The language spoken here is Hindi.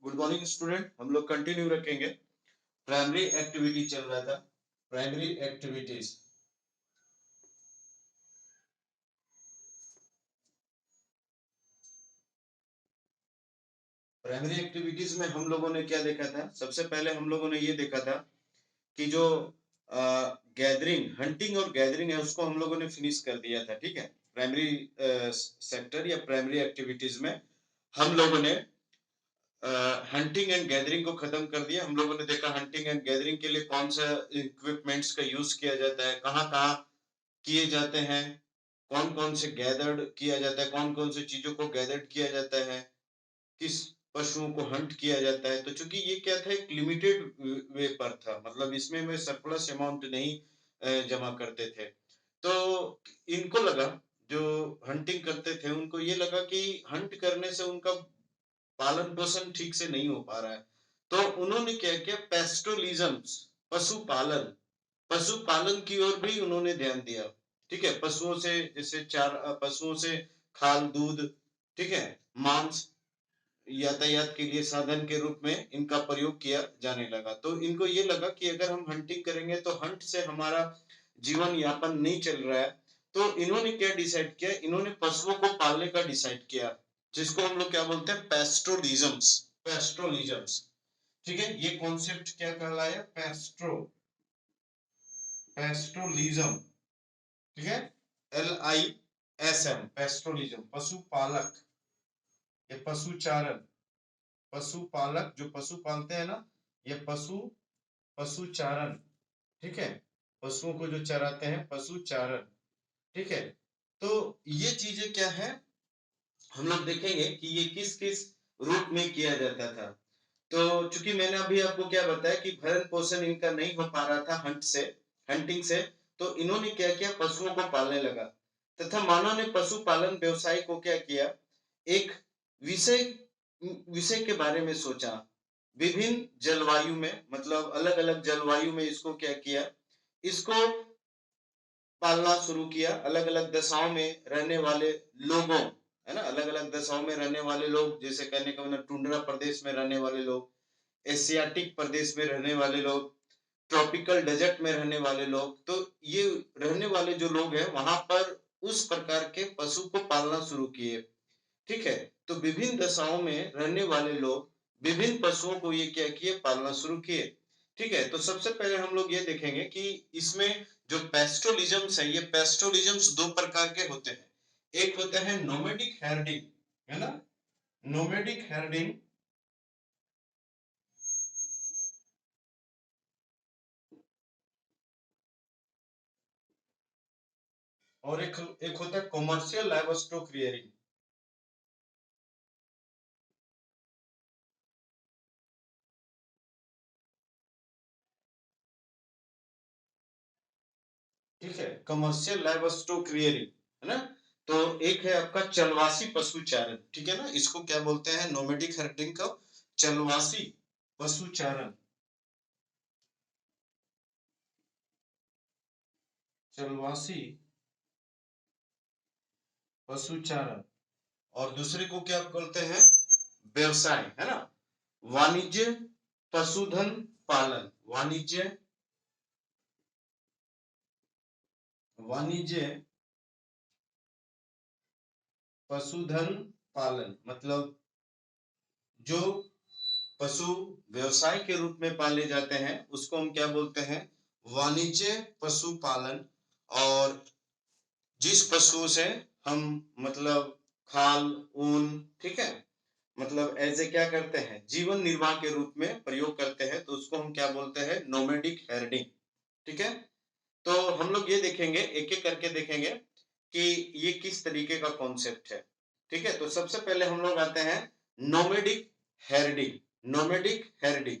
Good morning student. हम लोग कंटिन्यू रखेंगे। प्राइमरी एक्टिविटी चल रहा था, प्राइमरी एक्टिविटीज। प्राइमरी एक्टिविटीज में हम लोगों ने क्या देखा था? सबसे पहले हम लोगों ने ये देखा था कि जो गैदरिंग, हंटिंग और गैदरिंग है उसको हम लोगों ने फिनिश कर दिया था। ठीक है, प्राइमरी सेक्टर या प्राइमरी एक्टिविटीज में हम लोगों ने हंटिंग एंड गैदरिंग को खत्म कर दिया। हम लोगों ने देखा हंटिंग एंड गैदरिंग के लिए कौन सा इक्विपमेंट्स का यूज किया जाता है, कहाँ कहाँ किए जाते हैं, कौन कौन से गैदर्ड किया जाता है, कौन कौन सी चीजों को गैदर्ड किया जाता है, किस पशुओं को हंट किया जाता है। तो चूंकि ये क्या था, एक लिमिटेड वे पर था, मतलब इसमें में सरप्लस अमाउंट नहीं जमा करते थे। तो इनको लगा, जो हंटिंग करते थे उनको ये लगा कि हंट करने से उनका पालन पोषण ठीक से नहीं हो पा रहा है। तो उन्होंने क्या किया, पेस्टोलिज्म, पशुपालन, पशुपालन की ओर भी उन्होंने ध्यान दिया। ठीक है, पशुओं से जैसे पशुओं से खाल, दूध, ठीक है, मांस, यातायात के लिए साधन के रूप में इनका प्रयोग किया जाने लगा। तो इनको ये लगा कि अगर हम हंटिंग करेंगे तो हंट से हमारा जीवन यापन नहीं चल रहा है। तो इन्होंने क्या डिसाइड किया, इन्होंने पशुओं को पालने का डिसाइड किया, जिसको हम लोग क्या बोलते हैं, पेस्टोलिज्म्स। पेस्टोलिज्म्स, ठीक है, ये कॉन्सेप्ट क्या कहलाया, पेस्टोलिज्म। ठीक है, LISM, पेस्टोलिज्म, पशुपालक या पशुचारण। पशुपालक जो पशु पालते हैं ना, ये पशुचारण। ठीक है, पशुओं को जो चराते हैं, पशुचारण। ठीक है, तो ये चीजें क्या है, हम लोग देखेंगे कि ये किस किस रूप में किया जाता था। तो चूंकि मैंने अभी आपको क्या बताया कि भरण पोषण इनका नहीं हो पा रहा था हंटिंग से, तो इन्होंने क्या किया, पशुओं को पालने लगा। तथा मानव ने पशुपालन व्यवसाय को क्या किया, एक विषय विषय के बारे में सोचा। विभिन्न जलवायु में, मतलब अलग अलग जलवायु में इसको क्या किया, इसको पालना शुरू किया। अलग अलग दशाओं में रहने वाले लोगों, है ना, अलग अलग दशाओं में रहने वाले लोग, जैसे कहने का मतलब टुंड्रा प्रदेश में रहने वाले लोग, एशियाटिक प्रदेश में रहने वाले लोग, ट्रॉपिकल डेजर्ट में रहने वाले लोग। तो ये रहने वाले जो लोग हैं वहां पर उस प्रकार के पशु को पालना शुरू किए। ठीक है, तो विभिन्न दशाओं में रहने वाले लोग विभिन्न पशुओं को ये क्या किए, पालना शुरू किए। ठीक है, तो सबसे पहले हम लोग ये देखेंगे कि इसमें जो पेस्टोलिज्म्स है, ये पेस्टोलिज्म्स दो प्रकार के होते हैं। एक होता है नोमेडिक हर्डिंग, है ना, नोमेडिक हर्डिंग, और एक होता है कॉमर्शियल लाइवस्टॉक रियरिंग। ठीक है, कमर्शियल लाइवस्टॉक रियरिंग, है ना। तो एक है आपका चलवासी पशुचारण, ठीक है ना, इसको क्या बोलते हैं, नोमेडिक हर्डिंग का चलवासी पशुचारण, चलवासी पशुचारण। और दूसरे को क्या बोलते हैं, व्यवसाय, है ना, वाणिज्य पशुधन पालन, वाणिज्य पशुधन पालन, मतलब जो पशु व्यवसाय के रूप में पाले जाते हैं उसको हम क्या बोलते हैं, वाणिज्य पशुपालन। और जिस पशुओं से हम मतलब खाल, ऊन, ठीक है, मतलब ऐसे क्या करते हैं, जीवन निर्वाह के रूप में प्रयोग करते हैं, तो उसको हम क्या बोलते हैं, नोमेडिक हर्डिंग। ठीक है, तो हम लोग ये देखेंगे, एक एक करके देखेंगे कि ये किस तरीके का कॉन्सेप्ट है। ठीक है, तो सबसे पहले हम लोग आते हैं नोमेडिक हर्डिंग। Nomadic herding,